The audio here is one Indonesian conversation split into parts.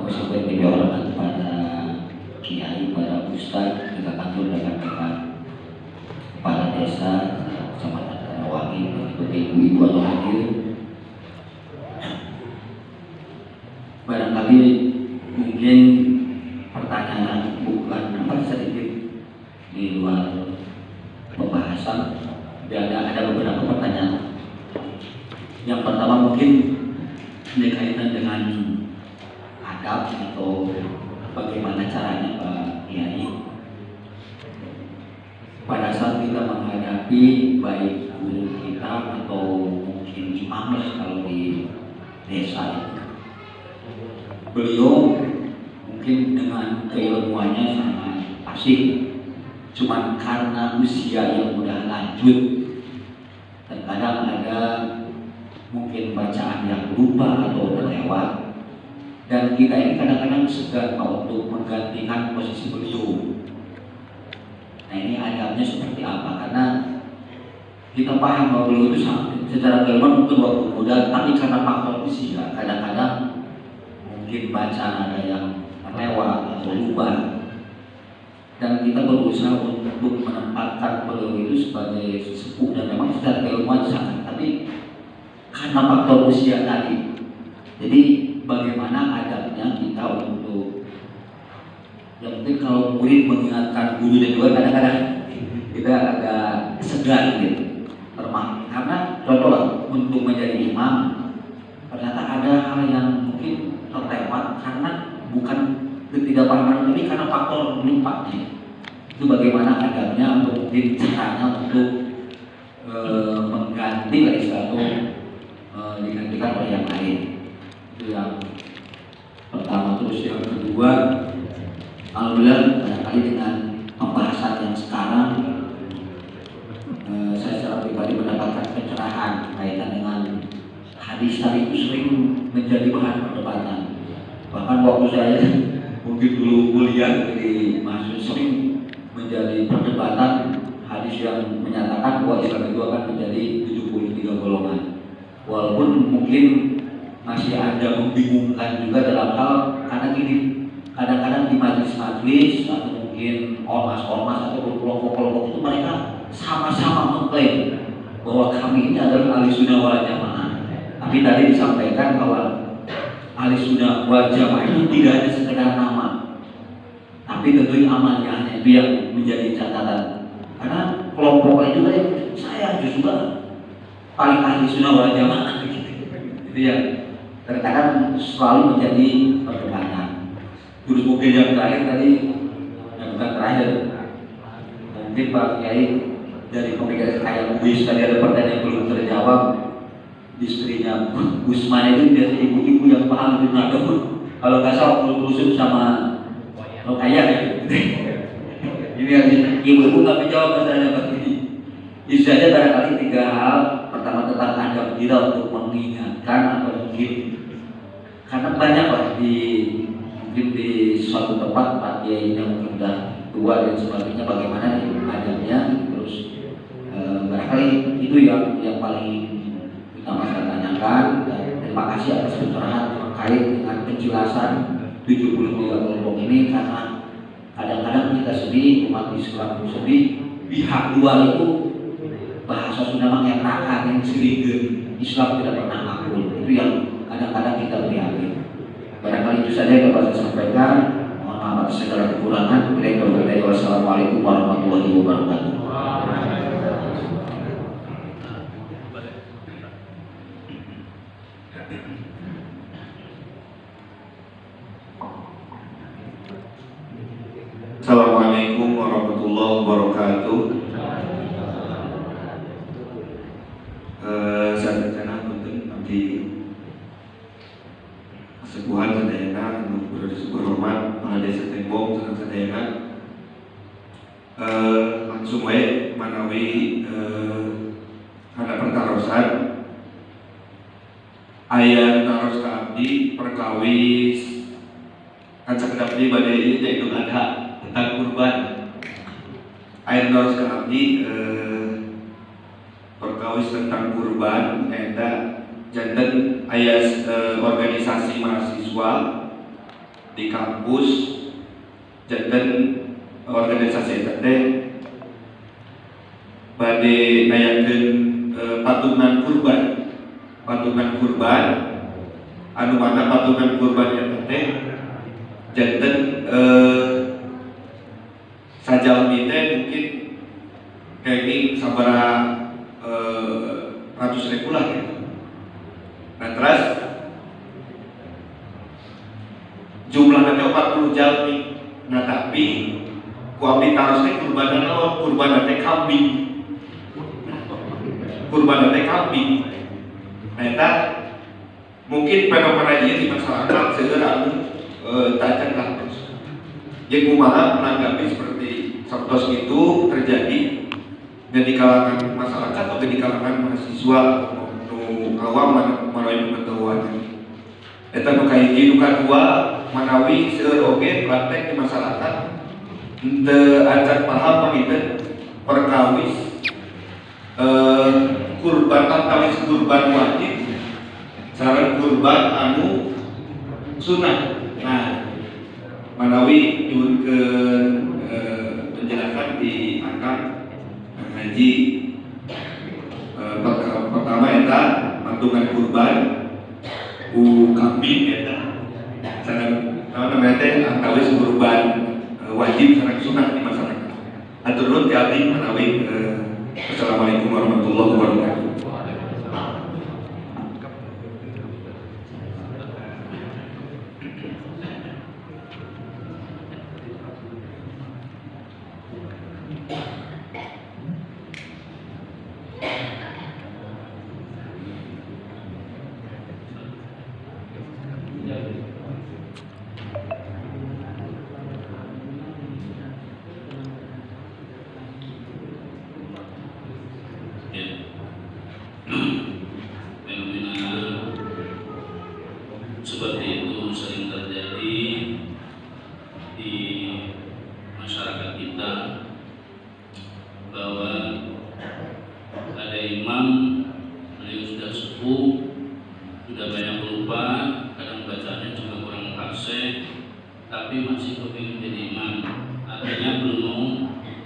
seperti dihormat pada kiai, para ustadz, juga kantor rekan-rekan kepala desa, kecamatan Karawangi, seperti ibu-ibu atau hadir. Barangkali mungkin pertanyaan bukan sedikit di luar pembahasan, ada beberapa pertanyaan. Yang pertama mungkin berkaitan dengan adab atau bagaimana caranya Pak Kiai pada saat kita menghadapi baik guru kita atau mungkin imam kalau di desa. Beliau mungkin dengan keilmuannya sangat asik, cuman karena usia yang udah lanjut, terkadang ada mungkin bacaan yang lupa atau terlewat, dan kita ini kadang-kadang segan untuk menggantikan posisi beliau. Nah, ini adabnya seperti apa? Karena kita paham bahwa beliau itu secara keilmuan mungkin waktu muda, tapi karena faktor usia kadang-kadang mungkin bacaan ada yang terlewat atau lupa, dan kita berusaha untuk menempatkan beliau itu sebagai sesepuh dan memang secara keilmuan sangat, tapi karena faktor usia tadi. Jadi bagaimana adabnya kita untuk, yang penting kalau murid mengingatkan guru dan juga kadang-kadang kita agak segan gitu. Karena contoh untuk menjadi imam, ternyata ada hal yang mungkin terlewat karena bukan ketidakpahaman, tapi karena faktor lupanya. Itu bagaimana adabnya untuk mungkin caranya untuk mengganti lah istilahnya, digantikan oleh yang lain. Itu yang pertama. Terus yang kedua, alhamdulillah barangkali dengan pembahasan yang sekarang, saya secara pribadi mendapatkan pencerahan kaitan dengan hadis tadi itu sering menjadi bahan perdebatan. Bahkan waktu saya mungkin dulu kuliah di mahasiswa sering menjadi perdebatan hadis yang menyatakan bahwa Islam itu akan menjadi 73 golongan. Walaupun mungkin masih ada membingungkan juga dalam hal, karena gini, kadang-kadang di majelis-majelis atau mungkin ormas-ormas atau kelompok-kelompok itu mereka sama-sama mengklaim bahwa kami ini adalah ahli sunnah wal jamaah. Tapi tadi disampaikan bahwa ahli sunnah wal jamaah itu tidak hanya sekedar nama, tapi tentunya amalnya itu yang menjadi catatan. Karena kelompok lain juga yang saya justru paling ahli sunnah wal jamaah itu yang terkadang selalu menjadi perdebatan. Terus mungkin yang terakhir tadi, yang bukan terakhir, mungkin Pak Kiai dari pemikiran kayak Buis tadi ada pertanyaan yang belum terjawab. Istrinya Gusman itu biasa ibu-ibu yang paham itu nggak, kalau nggak salah kusuk sama Rokaya gitu. Ini yang ibu-ibu nggak menjawab pertanyaan seperti ini. Itu saja barangkali 3 hal. Pertama, tentang adab kita untuk mengingatkan atau mungkin karena banyak lah mungkin di suatu tempat Pak Kiai yang mungkin sudah tua dan sebagainya, bagaimana adabnya. Terus barangkali itu yang paling utama saya tanyakan. Dan terima kasih atas pencerahan terkait dengan penjelasan 73 kelompok ini, karena kadang-kadang kita sedih, umat Islam itu sedih, pihak luar itu bahasa Sunda yang nakal, yang sedih, Islam tidak pernah akul. Itu yang kadang-kadang kita prihatin. Barangkali itu saja yang dapat saya sampaikan. Mohon maaf atas segala kekurangan. Wassalamualaikum warahmatullahi wabarakatuh. Assalamualaikum warahmatullahi wabarakatuh. Saya rencana untuk nanti kesepuhan sedayana berada hormat Kepala Desa Tembong sedang sedayana langsung wae manawi ada pertarosan ayat taros ka abdi perkawis kancak abdi badai Idul Adha tentang kurban. Ayat taros ka abdi perkawis tentang kurban eta janten ayat organisasi mahasiswa di kampus janten organisasi teh bade ngayakeun patungan kurban anu mana patungan kurban eta teh janten sajalmi teh mungkin kayak sabaraha ratus ribu lah gitu. Nah terus jumlahnya 40 jalmi. Nah tapi ku abdi tarosnya kurban teh kambing. Kurban teh kambing. Nah eta mungkin fenomena ieu di masyarakat seueur anu tacen lah. Jadi kumaha menanggapi seperti sabtos itu terjadi di kalangan masyarakat atau di kalangan mahasiswa nu awam manawi pengetahuan. Eta nu kahiji nu kadua manawi seueur oge praktek di masyarakat teu acan paham panginten perkawis kurban antawis kurban wajib sareng kurban anu sunah. Nah, manawi nyuwunkeun penjelasan di akan ngaji pertama eta patungan kurban kambing eta sareng namanya teh antawis kurban wajib sareng sunah di masyarakat. Atur nuhun ti abdi manawi assalamualaikum warahmatullahi wabarakatuh. Seperti itu sering terjadi di masyarakat kita, bahwa ada imam, beliau sudah sepuh, sudah banyak lupa, kadang bacanya juga kurang fasih, tapi masih kepingin jadi imam, artinya belum mau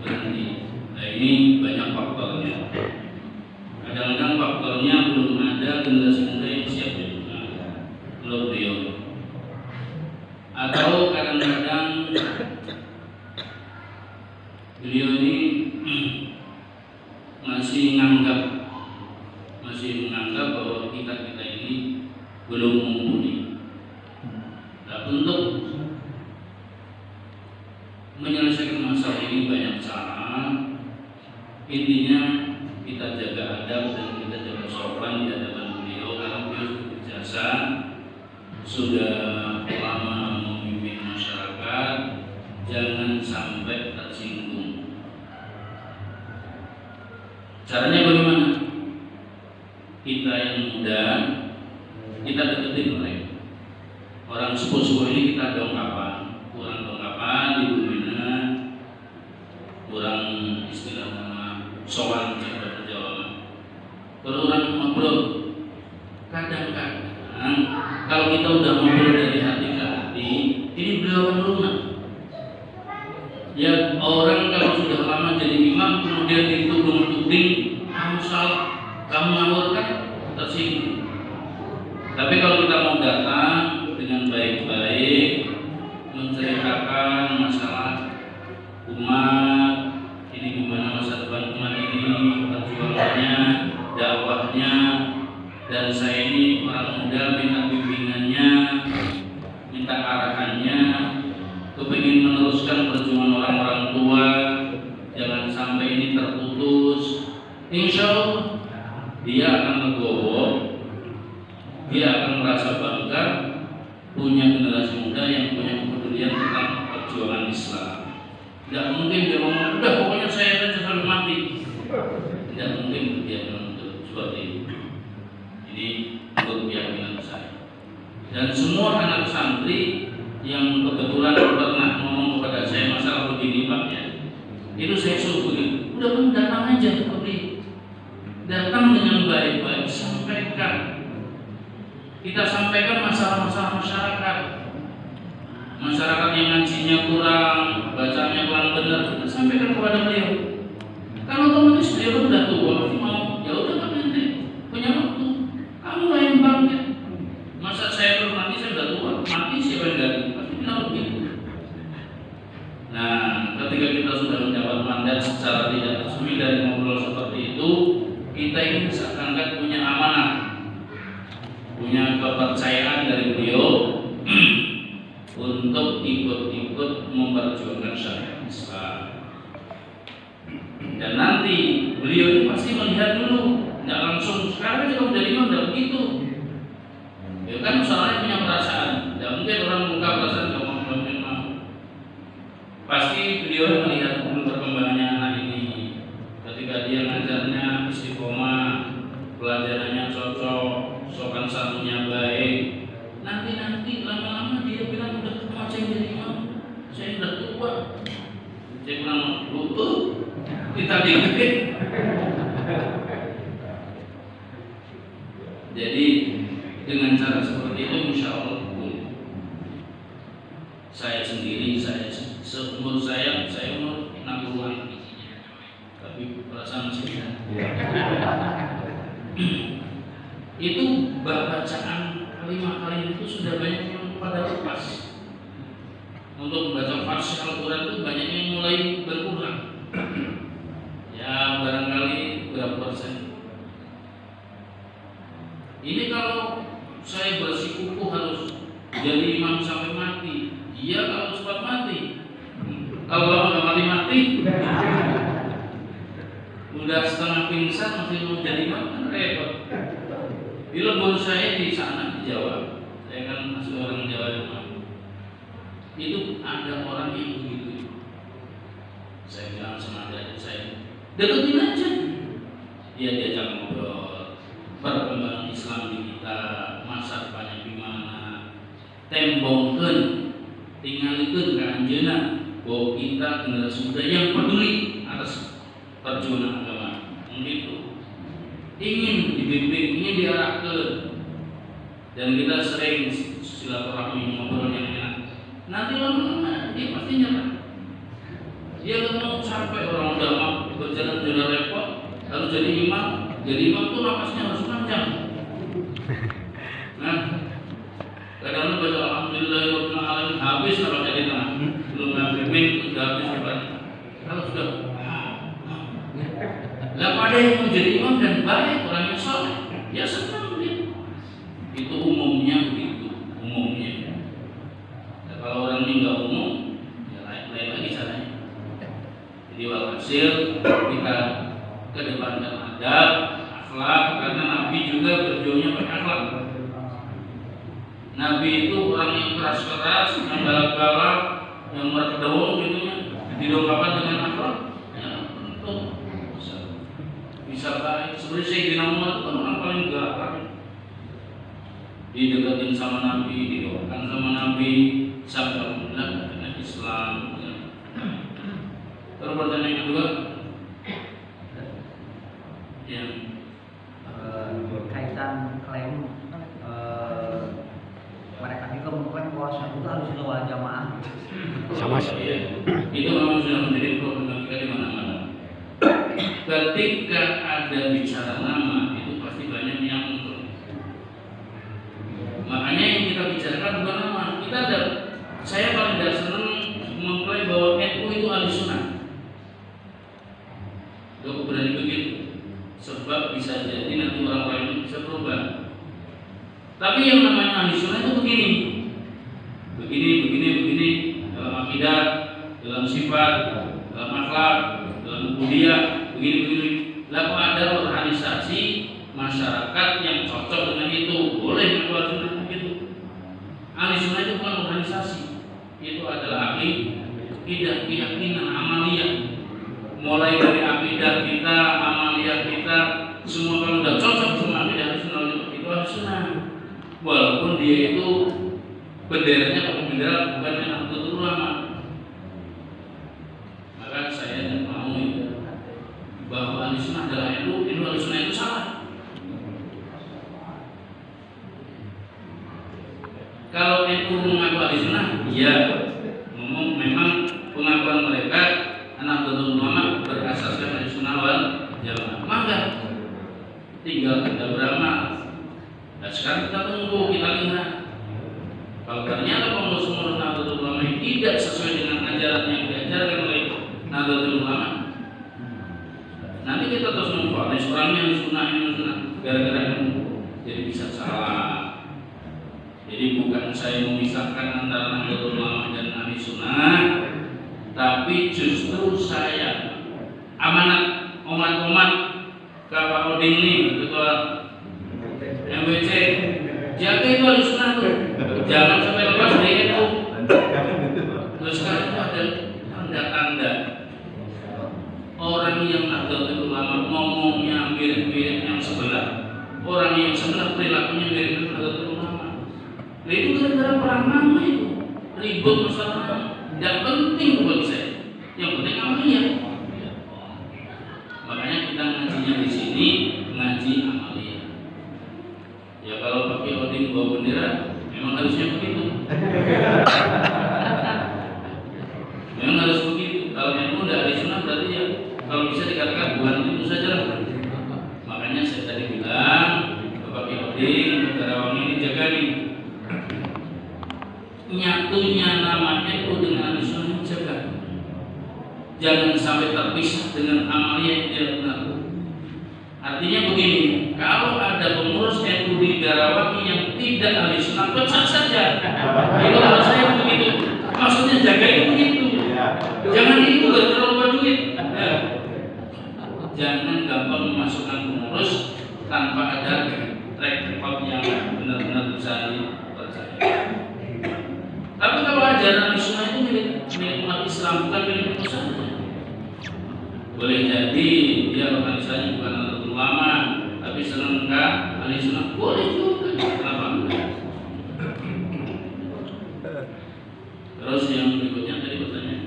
berhenti. Nah ini banyak faktornya. Kadang-kadang faktornya belum ada generasi muda yang siap jadi imam, belum beliau. Atau kadang-kadang beliau ini masih menganggap bahwa kita ini belum mumpuni. Nah, untuk menyelesaikan masalah ini banyak cara. Intinya kita jaga adab dan kita jaga sopan di hadapan beliau, karena beliau berjasa sudah lama memimpin masyarakat. Jangan sampai tersinggung. Caranya bagaimana? Kita yang muda, kita deketin mereka. Orang sepuh-sepuh ini kita dongkapan, kurang dongkapan di bumina, kurang istilah nama sowan cara perjalanan. Kurang ngobrol. Kadang-kadang kalau kita udah ngobrol dari hati ke hati, ini beliau akan lunak. Ya orang kalau sudah lama jadi imam kemudian dituding, kamu salah, kamu ngawur, kan tersinggung. Tapi kalau kita mau datang dengan baik-baik, menceritakan masalah umat ini, gimana masa depan umat ini, perjuangannya, dakwahnya, dan saya ini orang muda minta bimbingannya, minta arahannya, kepingin meneruskan perjuangan orang-orang tua, jangan sampai ini terputus. Insya Allah dia akan legowo, dia akan merasa bangga punya generasi muda yang punya kepedulian tentang perjuangan Islam. Tidak mungkin dia ngomong, udah pokoknya saya akan sampai mati. Tidak mungkin dia menuntut seperti itu. Ini untuk keyakinan saya. Dan semua anak santri yang kebetulan pernah ngomong kepada saya masalah begini Pak ya, itu saya suruh begini, udah kamu datang aja seperti datang dengan baik-baik, sampaikan. Kita sampaikan masalah-masalah masyarakat, ngajinya kurang, bacaannya kurang benar, kita sampaikan kepada beliau. Kan otomatis beliau udah tua, pasti mau. Ya udah kan nanti punya waktu. Kamu lah yang bangkit. Masa saya belum mati, saya udah tua, mati siapa yang ganti? Pasti bilang begitu. Nah, ketika kita sudah mendapat mandat secara tidak resmi dari ngobrol seperti itu, kita ini seakan-akan punya amanah, punya kepercayaan dari beliau untuk ikut-ikut memperjuangkan syariat Islam. Dan nanti beliau ini pasti melihat dulu, tidak langsung sekarang juga menjadi imam, tidak begitu. Ya kan soalnya punya perasaan, tidak mungkin orang membuka perasaan kalau mau imam. Pasti beliau melihat dulu perkembangannya anak ini. Ketika dia ngajarnya istiqomah, pelajarannya cocok, sopan santunnya baik. Nanti lama-lama dia bilang udah mau saya jadi imam, saya udah tua. Saya bilang kita dikit. Jadi dengan cara seperti itu, insya Allah saya sendiri, seumur saya umur 60-an, tapi perasaan masih itu bacaan kalimat-kalimat itu sudah banyak yang pada lepas. Untuk membaca farsi Al-Quran itu banyak yang mulai berkurang. Ya barangkali berapa persen. Ini kalau saya bersikukuh harus jadi imam sampai mati. Iya kalau cepat mati. Kalau nggak mati-mati, udah setengah pingsan masih mau jadi imam kan repot. Di lembur saya di sana di Jawa, saya kan masih orang Jawa rumah. Itu ada orang yang begitu. Saya bilang sama adik saya, deketin aja. Dia diajak ngobrol, perkembangan Islam di kita, masa depannya gimana, tembongkan, tinggalkan ke anjeuna bahwa kita generasi muda yang peduli atas perjuangan agama. Begitu. Ingin dibimbing, ingin diarahkan, dan kita sering silaturahmi ngobrol yang enak. Nanti lama-lama dia pasti nyerah. Dia nggak mau sampai orang udah mau berjalan sudah repot, lalu jadi imam. Jadi imam tuh napasnya harus panjang. Nah, kadang-kadang baca alhamdulillahirabbil alamin habis kalau jadi tengah, belum ngabimin udah habis depan. Kalau sudah lah pada yang mau jadi imam dan baik orangnya soleh, ya senang dia. Itu umumnya begitu, umumnya. Nah, kalau orang ini nggak umum, ya lain lagi caranya. Jadi walhasil kita kedepankan adab, akhlak, karena Nabi juga berjuangnya pakai akhlak. Nabi itu orang yang keras-keras, yang galak-galak, yang berkedawang gitunya, didongkakan dengan akhlak. Ya tentu bisa baik. Sebenarnya Sayyidina Umar itu kan orang paling galak, dideketin sama Nabi, didoakan sama Nabi, sampai alhamdulillah dengan Islam. Terus pertanyaan yang kedua, yang kaitan klaim mereka juga mengklaim puasa itu harus lewat jamaah. sama sih. Itu memang sudah menjadi problem kita di mana-mana. Ketika ada bicara nama itu pasti banyak yang muncul. Makanya yang kita bicarakan bukan nama. Saya paling tidak senang mengklaim bahwa NU itu ahli sunnah. Gak berani begitu. Sebab bisa jadi nanti orang lain bisa berubah. Tapi yang namanya ahli sunnah itu begini dalam akidah, dalam sifat, dalam akhlak, dalam budaya, begini. Lalu ada organisasi masyarakat yang cocok dengan itu, boleh ahli sunnah begitu. Ahli sunnah itu bukan organisasi, itu adalah akidah, keyakinan, amaliyah. Mulai dari akidah kita, amaliyah kita, semua kalau sudah cocok sama akidah ahli sunnah itu ahli sunnah. Walaupun dia itu benderanya pakai bendera bukan yang Nahdlatul Ulama. Maka saya tidak mau bahwa ahli sunnah adalah NU ahli sunnah itu salah. Kalau NU mengaku ahli sunnah, iya, ngomong pengakuan mereka Nahdlatul Ulama berasaskan Ahlussunnah wal Jamaah. Maka tinggal kita beramal. Nah sekarang kita tunggu, kita lihat. Kalau ternyata pengurus-pengurus Nahdlatul Ulama ini tidak sesuai dengan ajaran yang diajarkan oleh Nahdlatul Ulama, nanti kita terus memfonis orangnya sunnah ini sunnah gara-gara ini, jadi bisa salah. Jadi bukan saya memisahkan antara Nahdlatul Ulama dan ahli sunnah, tapi justru saya amanat umat ke Pak Oding ini, ketua MWC, jaga itu ahli sunnah tuh, jangan sampai lepas dari itu. Terus sekarang itu ada tanda-tanda orang yang Nahdlatul Ulama ngomongnya mirip-mirip yang sebelah, orang yang sebelah perilakunya mirip Nahdlatul Ulama. Nah, itu gara-gara perang nama itu, ribut masalah yang penting buat saya, yang penting amalia. Makanya kita ngajinya di sini ngaji amalia. Ya kalau pakai oding bawa bendera, memang harusnya begitu. Memang harus begitu. Kalau NU udah ahli sunnah berarti ya kalau bisa dikatakan bukan itu saja lah. Makanya saya tadi bilang pakai oding Karawang ini jaga nih. Nyatunya namanya itu dengan ahli sunnah jaga. Jangan sampai terpisah dengan amalia yang tidak benar. Artinya begini, kalau ada pengurus NU di Garawang yang tidak ahli sunnah, pecat saja. Itu maksud saya begitu. Maksudnya jaga itu begitu. Jangan itu gara-gara lupa duit. Jangan gampang memasukkan pengurus tanpa ada track record yang benar-benar bisa dipercaya. Tapi kalau ajaran sunnah itu milik umat Islam, bukan milik perusahaan. Boleh jadi dia organisasinya bukan Nahdlatul Ulama, tapi senang ke ahli sunnah, boleh juga. Kenapa enggak? Terus yang berikutnya tadi pertanyaan.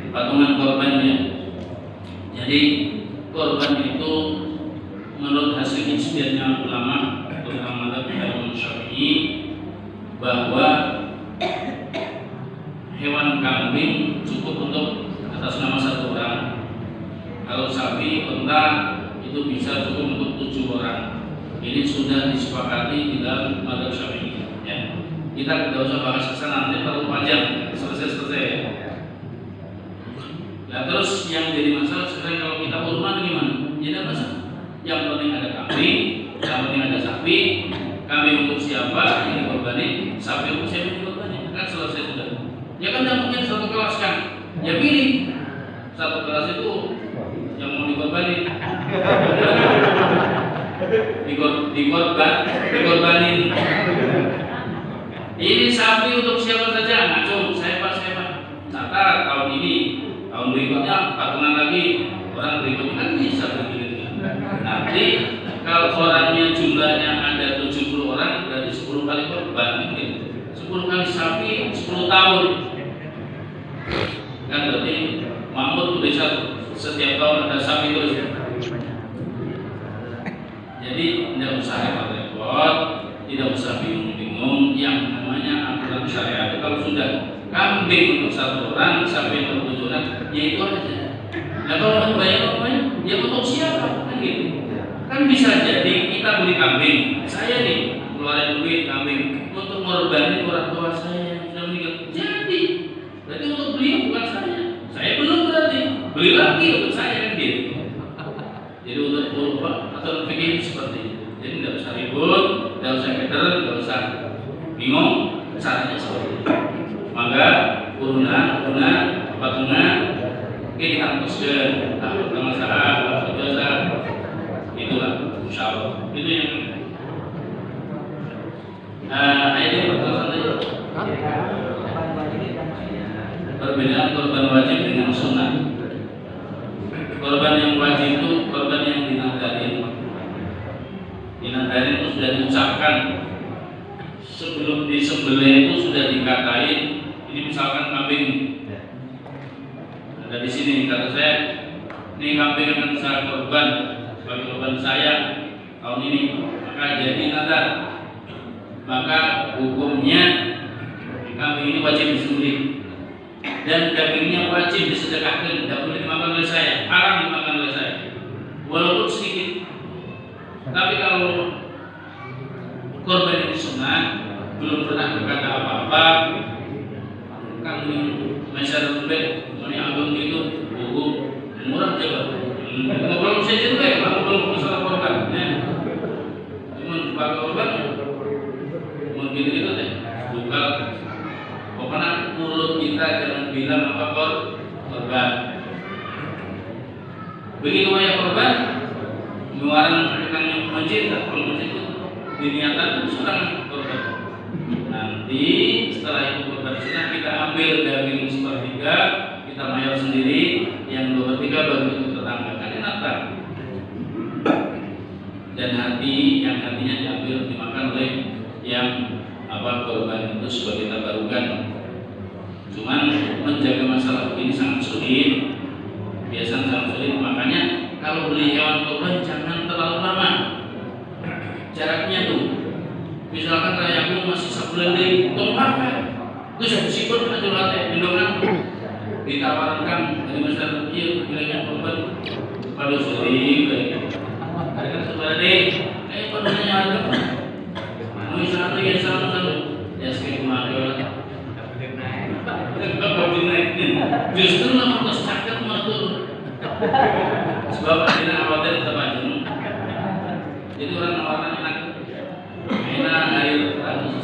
Patungan korbannya. Jadi korban itu menurut hasil ijtihadnya ulama terutama mazhab Imam Syafi'i bahwa hewan kambing cukup untuk atas nama satu orang. Kalau sapi, unta itu bisa cukup untuk 7 orang. Ini sudah disepakati di dalam mazhab Syafi'i. Ya. Kita tidak usah bahas kesana, nanti terlalu panjang, selesai ya. Nah terus yang jadi masalah sekarang kalau kita urunkan gimana? Jadi apa sih? Yang penting ada kambing, yang penting ada sapi. Kambing untuk siapa yang dikorbanin, sapi untuk siapa yang dikorbanin, kan selesai sudah. Ya kan tidak mungkin satu kelas kan? Ya pilih satu kelas itu yang mau dikorbanin, dikorbanin. Ini sapi untuk siapa saja? Ngacung, saya pak. Catat tahun ini. Tahun berikutnya patungan lagi, orang berikutnya kan bisa begitu. Nanti kalau orangnya jumlahnya ada 70 orang berarti 10 kali korban, 10 kali sapi 10 tahun. Kan berarti makmur desa setiap tahun ada sapi terus. Jadi tidak usah repot-repot, tidak usah bingung-bingung. Yang namanya aturan syariat kalau sudah kambing untuk satu orang, sapi untuk 7 orang, ya itu aja. Nah kalau banyak orang, ya untuk siapa? Kan gitu. Kan bisa jadi kita beli kambing, saya nih keluarin duit kambing untuk mengorbankan orang tua saya yang sudah meninggal. Jadi, berarti untuk beli bukan saya belum berarti beli lagi untuk saya kan gitu. Jadi untuk berubah atau pikir seperti itu. Jadi tidak usah ribut, tidak usah keder, tidak usah bingung, caranya seperti itu. Maka urunan patungan kita teruskan pertama saat kedua saat itulah insyaallah itu yang ayat yang pertama tadi perbedaan korban wajib dengan sunnah. Korban yang wajib itu korban yang dinadarin itu sudah diucapkan sebelum disembelih itu sudah dikatain. Ini misalkan kambing ada di sini, kata saya, ini kambing akan saya korban sebagai korban saya tahun ini, maka jadi nazar. Maka hukumnya kambing ini wajib disembelih dan dagingnya wajib disedekahkan, tidak boleh dimakan oleh saya, haram dimakan oleh saya walaupun sedikit. Tapi kalau korban ini sunnah, belum pernah berkata apa-apa, kambing masyarakat baik, ini agung itu, murah coba. Ngobrol saja tuh ya, ngobrol masalah korban. Cuman pakai korban, mungkin gitu deh. Bukan, pokoknya mulut kita jangan bilang apa korban. Begitu banyak korban, pengeluaran yang masjid, kalau masjid itu diniatkan sudah korban. Nanti setelah itu korban sudah kita ambil daging sepertiga, kita mayor sendiri, yang 2/3 baru itu tetangga. Kan enak kan? Dan yang hatinya diambil dimakan oleh yang korban itu sebagai tabarukan. Cuman menjaga masalah ini sangat sulit, biasanya sangat sulit. Makanya kalau beli hewan korban jangan terlalu lama jaraknya tuh. Misalkan rayaku masih sebulan di tempat kan, itu saya sikut aja latih, minumkan ditawarkan dari masyarakat kecil bilangnya korban pada sering baik. Ada kan sebenarnya, penuhnya ada. Mau satu ya satu, ya sekitar kemarin. Justru lama pas cakap mau turun. Sebab ada khawatir tetap aja. Jadi orang nawaran enak air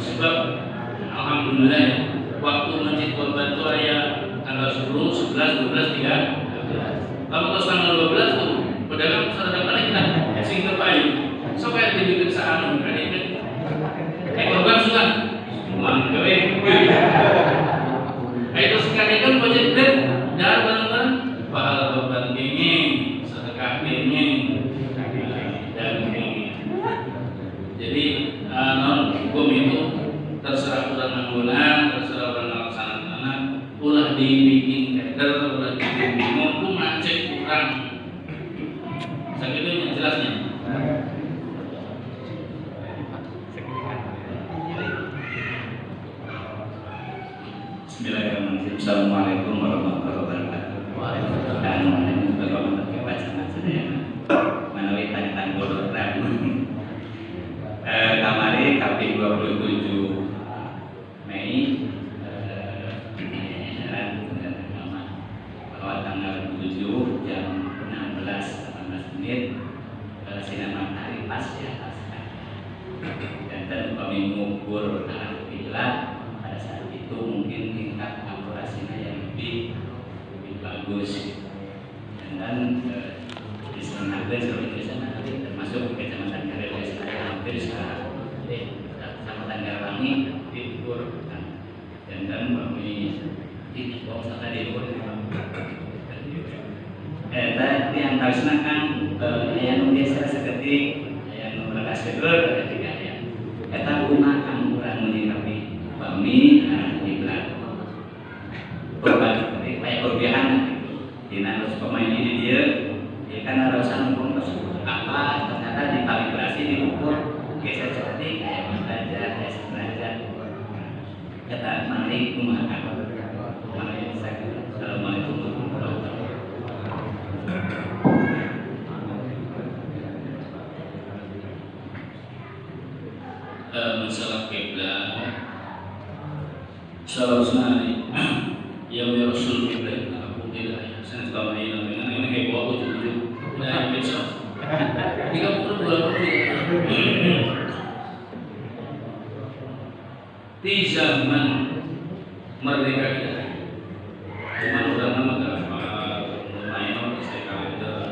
sebab alhamdulillah ya, waktu masjid korban itu ya tanggal 10, 11, 12, 13. Kalau terus tanggal 12 tuh pedagang sudah balik kita sing terbaik. So kayak dibikin saat kan itu. Korban sudah mangkwe. Itu sekali kan budget bread dan barang-barang pahala korban ini sedekah ini dan ini. Jadi hukum itu terserah orang menggunakan, terserah orang melaksanakan, ulah dibikin keder, ulah dibikin bingung, itu macet kurang. Segitu yang jelasnya. Bismillahirrahmanirrahim. Assalamualaikum warahmatullahi wabarakatuh. Dan berkomentar ke pasangan saya menawi tanya bodoh kamari KP 27 Mei bahwa tanggal 7 jam 16:18 sinar matahari pas di atas dan kami mengukur arah kiblat. Pada saat itu mungkin tingkat akurasinya yang lebih bagus dan di sana termasuk kecamatan Karedes hampir kecamatan Garawangi diukur dan kami bawa sana diukur tadi yang harusnya kan yang biasa seperti yang mereka seger ketika kita gunakan kurang menyikapi bami kiblat korban seperti kayak berlebihan di harus pemain ini dia kan harus anggung tersebut apa ternyata dikalibrasi diukur geser seperti kayak derajat derajat kata mari kumakan mari saya assalamualaikum warahmatullahi wabarakatuh. Masalah kiblat seharusnya yang Rasul kiblat aku tidak ya saya tahu ini kayak bawa ujung dari besok 32 di zaman merdeka kita cuma udah nama lumayan saya kalender.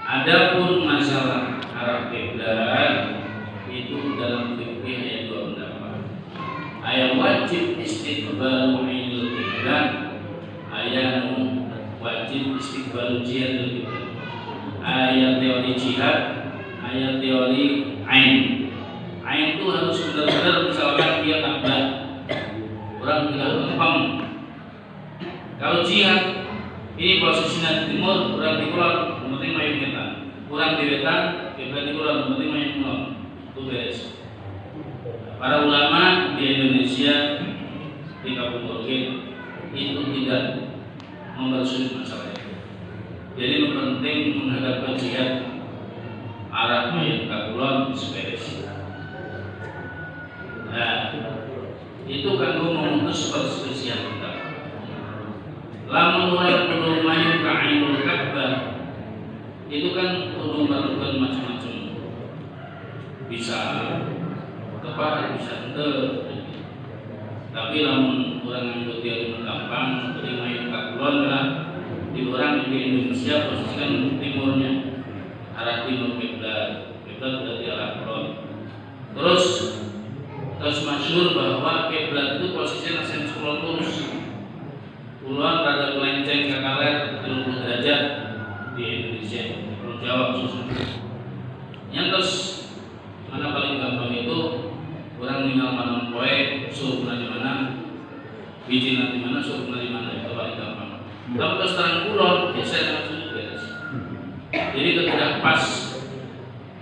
Adapun masalah arah kiblat itu dalam fikih ayat 28 ayat wajib istiqbal mu'inul kiblat, ayat wajib istiqbal jihadul kiblat, ayat teori jihad, ayat teori ain. Ain itu harus benar-benar misalkan dia takbir orang bilang lempeng. Kalau jihad ini posisinya di timur, orang di kulon, yang penting mayung kita. Orang di wetan, kiblat di kulon, yang penting mayung kulon. Itu beres. Para ulama di Indonesia tidak mempersulit masalah itu. Jadi yang penting menghadap jihad arah mayat kakulon beres. Nah, itu kanggo memutus perselisihan kita. Lamun orang kudu mayu ka ainul Ka'bah itu kan kudu melakukan macam-macam. Bisa tepat, bisa ente. Tapi lamun orang yang dia gampang, jadi mayu kakulon lah. Di orang di Indonesia posisikan timurnya, arah timur kiblat berarti arah kulon. Terus masyhur bahwa kiblat itu posisinya sen kulon lurus. Kulon rada melenceng ke kaler 30 derajat di Indonesia, Pulau Jawa khususnya. Yang terus mana paling gampang itu orang tinggal mana poe, suruh di mana, biji nanti mana, suruh di mana, itu paling gampang. Tapi terus terang kulon geser langsung beres. Jadi ketika pas,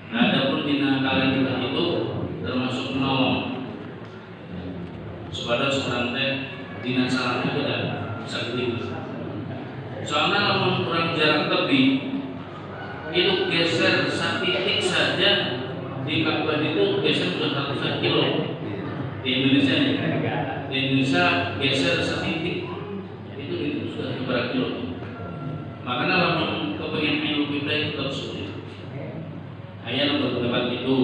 nah adapun dina kalian itu termasuk menolong. Supaya seorang teh dina salahnya tidak bisa keliru. Soalnya kalau kurang jarak lebih itu geser 1 titik saja di Ka'bah itu geser sudah ratusan kilo. Di Indonesia geser 1 titik itu sudah beberapa kilo. Makanya kalau kepengen ilmu kiblat itu terus sulit. Ayat berpendapat itu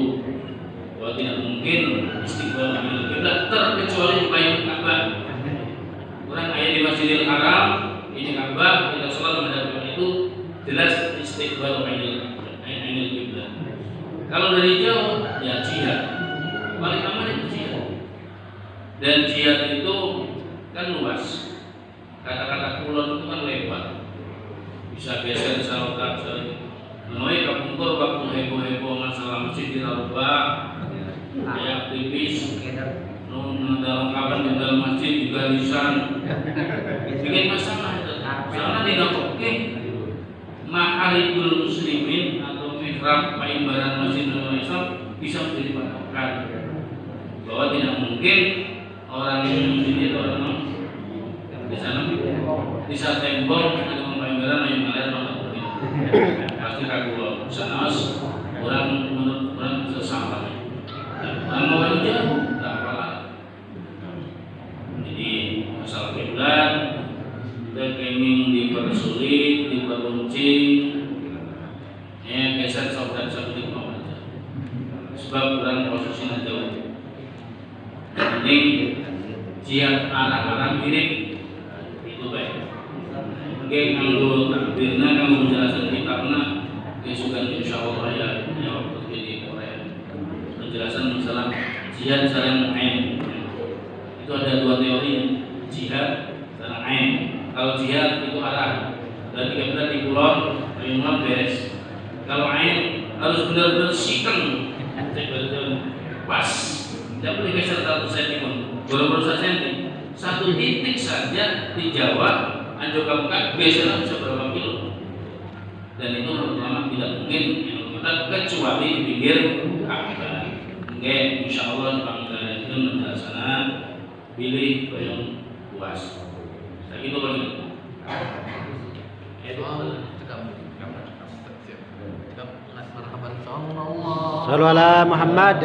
bahwa tidak mungkin istiqbal ilmu kiblat terkecuali di Baitul Ka'bah. Orang ayat di Masjidil Haram, ini Ka'bah, kita sholat menghadap itu jelas istiqbal ilmu kiblat. Kalau dari jauh ya jihad, paling aman itu jihad. Dan jihad itu kan luas. Kata-kata kulon itu kan lebar. Bisa geser sarokat menuai kapungkur waktu heboh-heboh masalah masjid di Raudah, kayak aktivis dalam kapan di dalam masjid juga lisan bikin masalah itu. Soalnya tidak oke ma'ariful muslimin atau mihrab paimbaran masjid Islam bisa menjadi patokan bahwa tidak mungkin orang yang sini orang di sana bisa tembok dengan paimbaran yang melihat pasti kagulo sanas orang menurut orang sesama orang mau jauh tak apalah. Jadi masalah kiblat dan kenging dipersulit, diperuncing, ya geser saudara saudari mau aja. Sebab orang posisinya jauh. Ini jihad arah-arah mirip itu baik. Oke, kalau takbirnya kamu menjelaskan kitabnya kesukaan insyaallah ya waktu jadi Korea. Penjelasan masalah jihad saling ain. Itu ada 2 teori, jihad saling ain. Kalau jihad itu arah, berarti kita di pulau, mulai beres. Kalau ain harus benar-benar sikeng, pas. Tidak boleh geser 1 cm, 21 cm. 1 titik saja di Jawa, anjur kabupaten geser bisa berapa kilo. Dan itu pertama tidak mungkin yang kita kecuali di pinggir Ka'bah. Oke, insya Allah panggilan itu menjelaskan pilih bayang puas. Saya itu bagaimana? Sallu ala Muhammad.